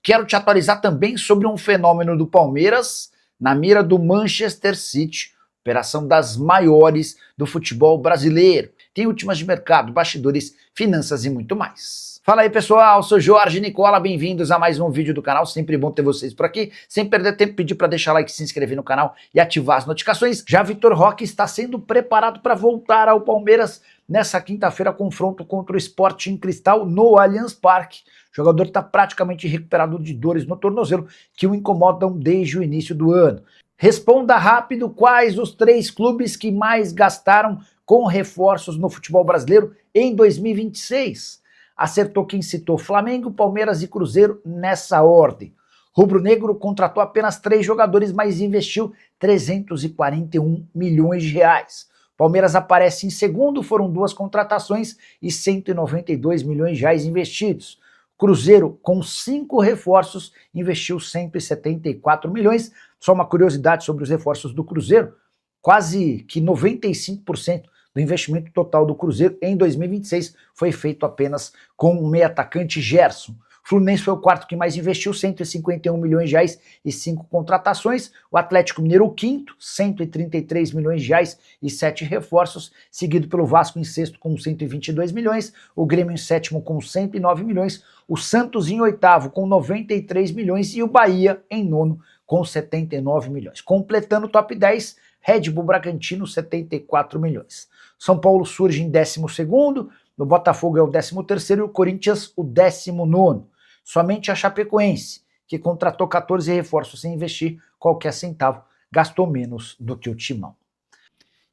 Quero te atualizar também sobre um fenômeno do Palmeiras na mira do Manchester City, operação das maiores do futebol brasileiro. Tem últimas de mercado, bastidores, finanças e muito mais. Fala aí pessoal, sou Jorge Nicola, bem-vindos a mais um vídeo do canal, sempre bom ter vocês por aqui. Sem perder tempo, pedir para deixar like, se inscrever no canal e ativar as notificações. Já Vitor Roque está sendo preparado para voltar ao Palmeiras nessa quinta-feira, confronto contra o Sporting Cristal no Allianz Parque. O jogador está praticamente recuperado de dores no tornozelo que o incomodam desde o início do ano. Responda rápido quais os 3 clubes que mais gastaram com reforços no futebol brasileiro em 2026. Acertou quem citou Flamengo, Palmeiras e Cruzeiro nessa ordem. Rubro-Negro contratou apenas 3 jogadores, mas investiu 341 milhões de reais. Palmeiras aparece em segundo, foram 2 contratações e 192 milhões de reais investidos. Cruzeiro, com 5 reforços, investiu 174 milhões. Só uma curiosidade sobre os reforços do Cruzeiro, quase que 95% do investimento total do Cruzeiro em 2026 foi feito apenas com o meio atacante Gerson. O Fluminense foi o quarto que mais investiu, 151 milhões de reais e 5 contratações. O Atlético Mineiro, o quinto, 133 milhões de reais e 7 reforços, seguido pelo Vasco em sexto com 122 milhões, o Grêmio em sétimo com 109 milhões, o Santos em oitavo com 93 milhões e o Bahia em nono com 79 milhões. Completando o top 10, Red Bull Bragantino, 74 milhões. São Paulo surge em 12º, o Botafogo é o 13º e o Corinthians o 19º. Somente a Chapecoense, que contratou 14 reforços sem investir qualquer centavo, gastou menos do que o Timão.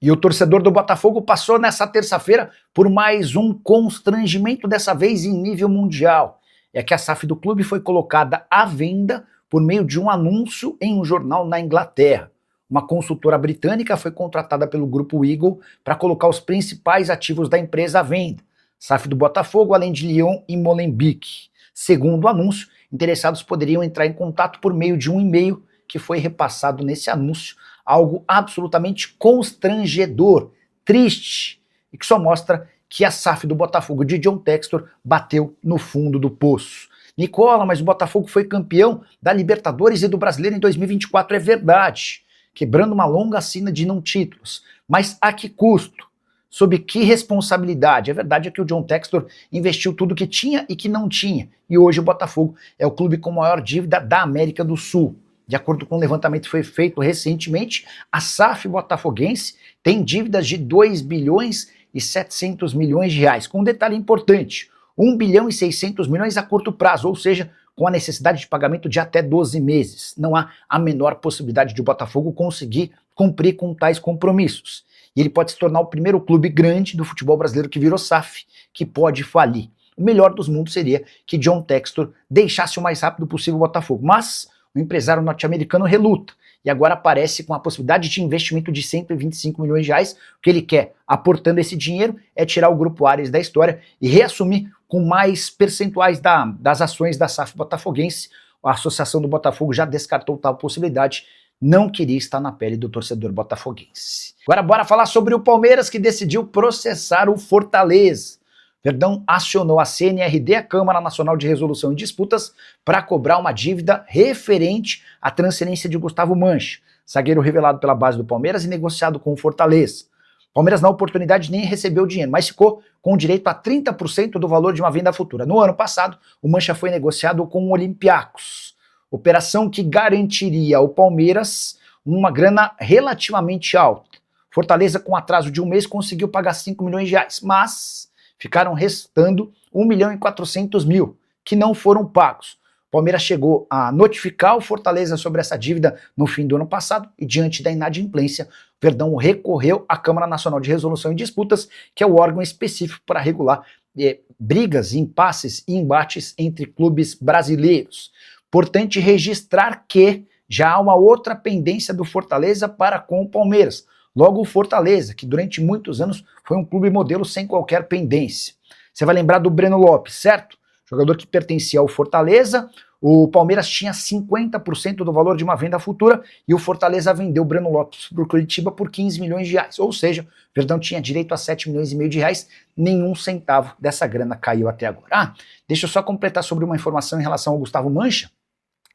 E o torcedor do Botafogo passou nessa terça-feira por mais um constrangimento, dessa vez em nível mundial. É que a SAF do clube foi colocada à venda por meio de um anúncio em um jornal na Inglaterra. Uma consultora britânica foi contratada pelo grupo Eagle para colocar os principais ativos da empresa à venda. SAF do Botafogo, além de Lyon e Molenbeek. Segundo o anúncio, interessados poderiam entrar em contato por meio de um e-mail que foi repassado nesse anúncio, algo absolutamente constrangedor, triste, e que só mostra que a SAF do Botafogo de John Textor bateu no fundo do poço. Nicola, mas o Botafogo foi campeão da Libertadores e do Brasileiro em 2024, é verdade, quebrando uma longa sina de não títulos, mas a que custo? Sob que responsabilidade? A verdade é que o John Textor investiu tudo que tinha e que não tinha, e hoje o Botafogo é o clube com maior dívida da América do Sul. De acordo com um levantamento que foi feito recentemente, a SAF botafoguense tem dívidas de 2 bilhões e 700 milhões de reais, com um detalhe importante, 1 bilhão e 600 milhões a curto prazo, ou seja, com a necessidade de pagamento de até 12 meses. Não há a menor possibilidade de o Botafogo conseguir cumprir com tais compromissos. E ele pode se tornar o primeiro clube grande do futebol brasileiro que virou SAF, que pode falir. O melhor dos mundos seria que John Textor deixasse o mais rápido possível o Botafogo, mas o empresário norte-americano reluta, e agora aparece com a possibilidade de investimento de 125 milhões de reais. O que ele quer, aportando esse dinheiro, é tirar o Grupo Ares da história e reassumir com mais percentuais das ações da SAF botafoguense. A Associação do Botafogo já descartou tal possibilidade, não queria estar na pele do torcedor botafoguense. Agora bora falar sobre o Palmeiras, que decidiu processar o Fortaleza. Verdão acionou a CNRD, a Câmara Nacional de Resolução e Disputas, para cobrar uma dívida referente à transferência de Gustavo Mancha, zagueiro revelado pela base do Palmeiras e negociado com o Fortaleza. O Palmeiras, na oportunidade, nem recebeu o dinheiro, mas ficou com direito a 30% do valor de uma venda futura. No ano passado, o Mancha foi negociado com o Olympiacos, operação que garantiria ao Palmeiras uma grana relativamente alta. Fortaleza, com atraso de um mês, conseguiu pagar 5 milhões de reais, mas ficaram restando 1 milhão e 400 mil, que não foram pagos. O Palmeiras chegou a notificar o Fortaleza sobre essa dívida no fim do ano passado e, diante da inadimplência, o Verdão recorreu à Câmara Nacional de Resolução e Disputas, que é o órgão específico para regular brigas, impasses e embates entre clubes brasileiros. Importante registrar que já há uma outra pendência do Fortaleza para com o Palmeiras. Logo, o Fortaleza, que durante muitos anos foi um clube modelo sem qualquer pendência. Você vai lembrar do Breno Lopes, certo? Jogador que pertencia ao Fortaleza. O Palmeiras tinha 50% do valor de uma venda futura e o Fortaleza vendeu o Breno Lopes para o Curitiba por 15 milhões de reais. Ou seja, o Verdão tinha direito a 7 milhões e meio de reais, nenhum centavo dessa grana caiu até agora. Deixa eu só completar sobre uma informação em relação ao Gustavo Mancha.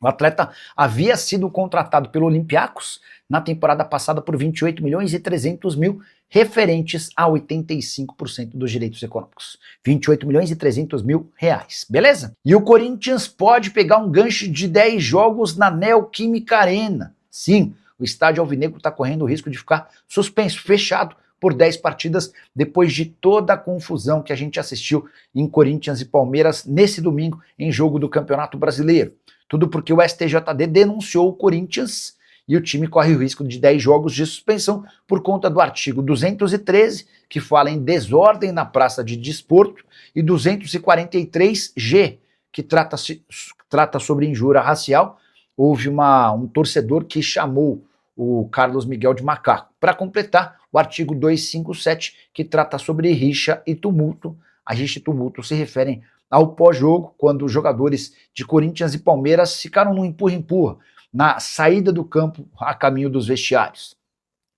O atleta havia sido contratado pelo Olympiacos na temporada passada por 28 milhões e 300 mil, referentes a 85% dos direitos econômicos. 28 milhões e 300 mil reais, beleza? E o Corinthians pode pegar um gancho de 10 jogos na Neoquímica Arena. Sim, o estádio alvinegro está correndo o risco de ficar suspenso, fechado por 10 partidas, depois de toda a confusão que a gente assistiu em Corinthians e Palmeiras nesse domingo em jogo do Campeonato Brasileiro. Tudo porque o STJD denunciou o Corinthians e o time corre o risco de 10 jogos de suspensão por conta do artigo 213, que fala em desordem na praça de desporto, e 243G, que trata sobre injúria racial. Houve um torcedor que chamou o Carlos Miguel de macaco. Para completar, o artigo 257, que trata sobre rixa e tumulto. A rixa e tumulto se referem ao pós-jogo, quando os jogadores de Corinthians e Palmeiras ficaram no empurra-empurra, na saída do campo a caminho dos vestiários.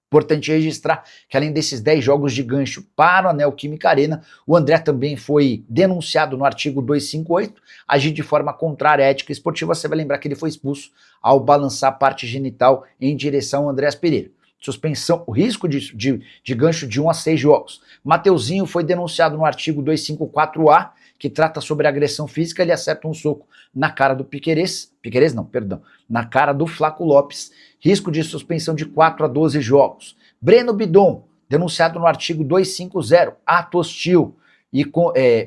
Importante registrar que além desses 10 jogos de gancho para a Neoquímica Arena, o André também foi denunciado no artigo 258, agir de forma contrária à ética esportiva. Você vai lembrar que ele foi expulso ao balançar a parte genital em direção ao Andréas Pereira. Suspensão, o risco de gancho de 1 a 6 jogos. Mateuzinho foi denunciado no artigo 254A, que trata sobre agressão física. Ele acerta um soco na cara do na cara do Flaco Lopes. Risco de suspensão de 4 a 12 jogos. Breno Bidon, denunciado no artigo 250, ato hostil. E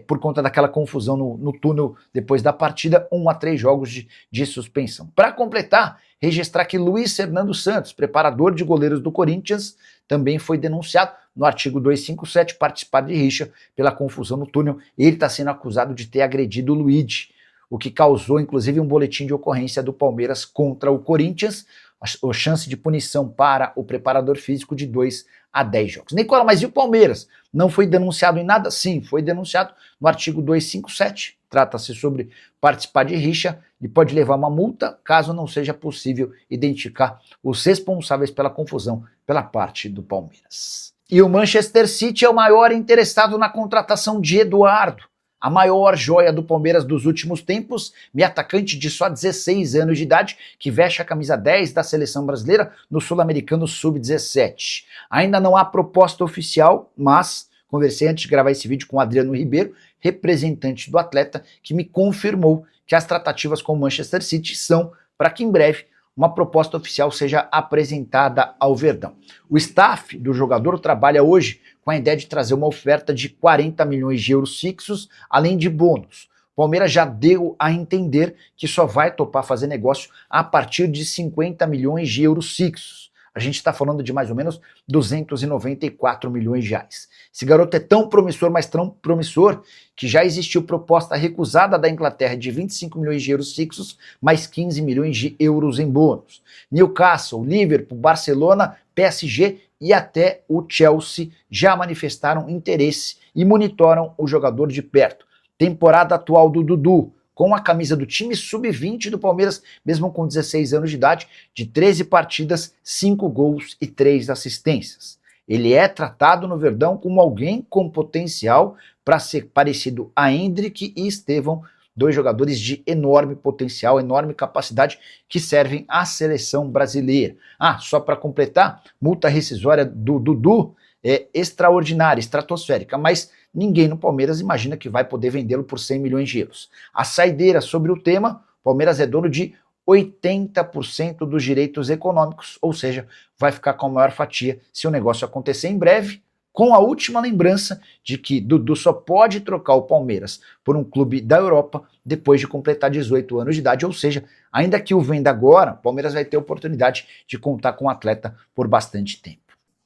por conta daquela confusão no túnel depois da partida, 1 a 3 jogos de suspensão. Para completar, registrar que Luiz Fernando Santos, preparador de goleiros do Corinthians, também foi denunciado no artigo 257, participar de rixa pela confusão no túnel. Ele está sendo acusado de ter agredido o Luigi, o que causou inclusive um boletim de ocorrência do Palmeiras contra o Corinthians, a chance de punição para o preparador físico de 2 a 10 jogos. Nicola, mas e o Palmeiras? Não foi denunciado em nada? Sim, foi denunciado no artigo 257. Trata-se sobre participar de rixa e pode levar uma multa caso não seja possível identificar os responsáveis pela confusão pela parte do Palmeiras. E o Manchester City é o maior interessado na contratação de Eduardo, a maior joia do Palmeiras dos últimos tempos, meio atacante de só 16 anos de idade, que veste a camisa 10 da seleção brasileira no Sul-Americano Sub-17. Ainda não há proposta oficial, mas conversei antes de gravar esse vídeo com o Adriano Ribeiro, representante do atleta, que me confirmou que as tratativas com o Manchester City são para que em breve uma proposta oficial seja apresentada ao Verdão. O staff do jogador trabalha hoje com a ideia de trazer uma oferta de 40 milhões de euros fixos, além de bônus. O Palmeiras já deu a entender que só vai topar fazer negócio a partir de 50 milhões de euros fixos. A gente está falando de mais ou menos 294 milhões de reais. Esse garoto é tão promissor, mas tão promissor, que já existiu proposta recusada da Inglaterra de 25 milhões de euros fixos, mais 15 milhões de euros em bônus. Newcastle, Liverpool, Barcelona, PSG e até o Chelsea já manifestaram interesse e monitoram o jogador de perto. Temporada atual do Dudu, com a camisa do time sub-20 do Palmeiras, mesmo com 16 anos de idade, de 13 partidas, 5 gols e 3 assistências. Ele é tratado no Verdão como alguém com potencial para ser parecido a Endrick e Estevão, 2 jogadores de enorme potencial, enorme capacidade, que servem à seleção brasileira. Só para completar, multa rescisória do Dudu é extraordinária, estratosférica, mas ninguém no Palmeiras imagina que vai poder vendê-lo por 100 milhões de euros. A saideira sobre o tema, o Palmeiras é dono de 80% dos direitos econômicos, ou seja, vai ficar com a maior fatia se o negócio acontecer em breve, com a última lembrança de que Dudu só pode trocar o Palmeiras por um clube da Europa depois de completar 18 anos de idade, ou seja, ainda que o venda agora, o Palmeiras vai ter a oportunidade de contar com o atleta por bastante tempo.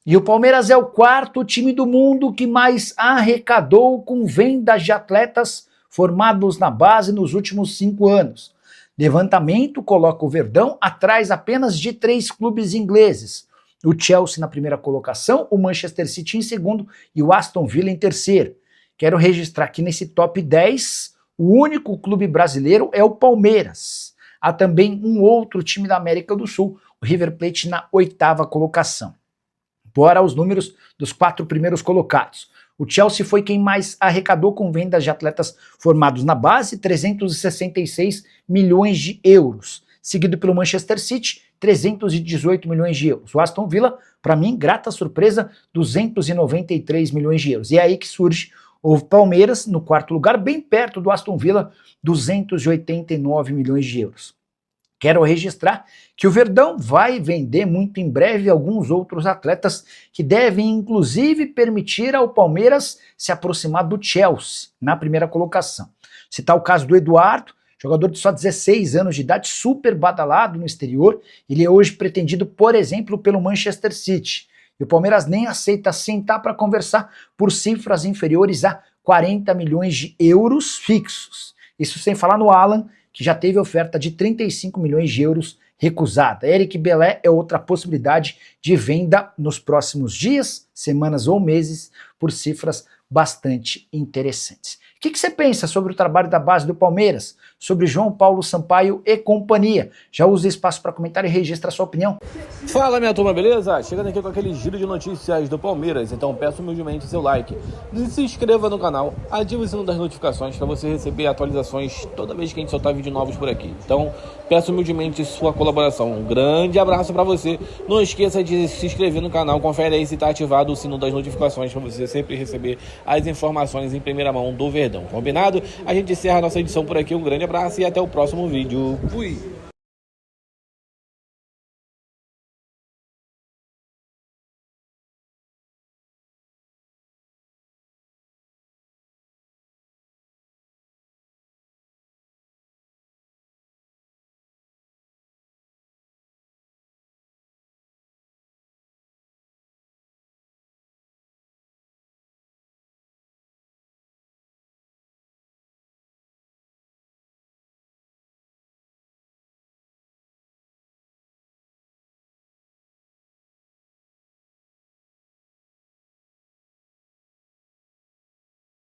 E o Palmeiras é o 4º time do mundo que mais arrecadou com vendas de atletas formados na base nos últimos 5 anos. Levantamento coloca o Verdão atrás apenas de 3 clubes ingleses. O Chelsea na primeira colocação, o Manchester City em segundo e o Aston Villa em terceiro. Quero registrar que nesse top 10, o único clube brasileiro é o Palmeiras. Há também um outro time da América do Sul, o River Plate na 8ª colocação. Bora os números dos 4 primeiros colocados. O Chelsea foi quem mais arrecadou com vendas de atletas formados na base, 366 milhões de euros. seguido pelo Manchester City, 318 milhões de euros. O Aston Villa, para mim, grata surpresa, 293 milhões de euros. E é aí que surge o Palmeiras, no quarto lugar, bem perto do Aston Villa, 289 milhões de euros. Quero registrar que o Verdão vai vender muito em breve alguns outros atletas que devem, inclusive, permitir ao Palmeiras se aproximar do Chelsea na primeira colocação. Citar o caso do Eduardo, jogador de só 16 anos de idade, super badalado no exterior. Ele é hoje pretendido, por exemplo, pelo Manchester City. E o Palmeiras nem aceita sentar para conversar por cifras inferiores a 40 milhões de euros fixos. Isso sem falar no Alan, que já teve oferta de 35 milhões de euros recusada. Eric Belé é outra possibilidade de venda nos próximos dias, semanas ou meses, por cifras bastante interessantes. O que você pensa sobre o trabalho da base do Palmeiras, sobre João Paulo Sampaio e companhia? Já usa espaço para comentário e registra a sua opinião. Fala, minha turma, beleza? Chegando aqui com aquele giro de notícias do Palmeiras, então peço humildemente seu like, se inscreva no canal, ative o sino das notificações para você receber atualizações toda vez que a gente soltar vídeos novos por aqui. Então peço humildemente sua colaboração. Um grande abraço para você. Não esqueça de se inscrever no canal, confere aí se está ativado o sino das notificações para você sempre receber as informações em primeira mão do Verdão. Combinado? A gente encerra a nossa edição por aqui. Um grande abraço e até o próximo vídeo. Fui!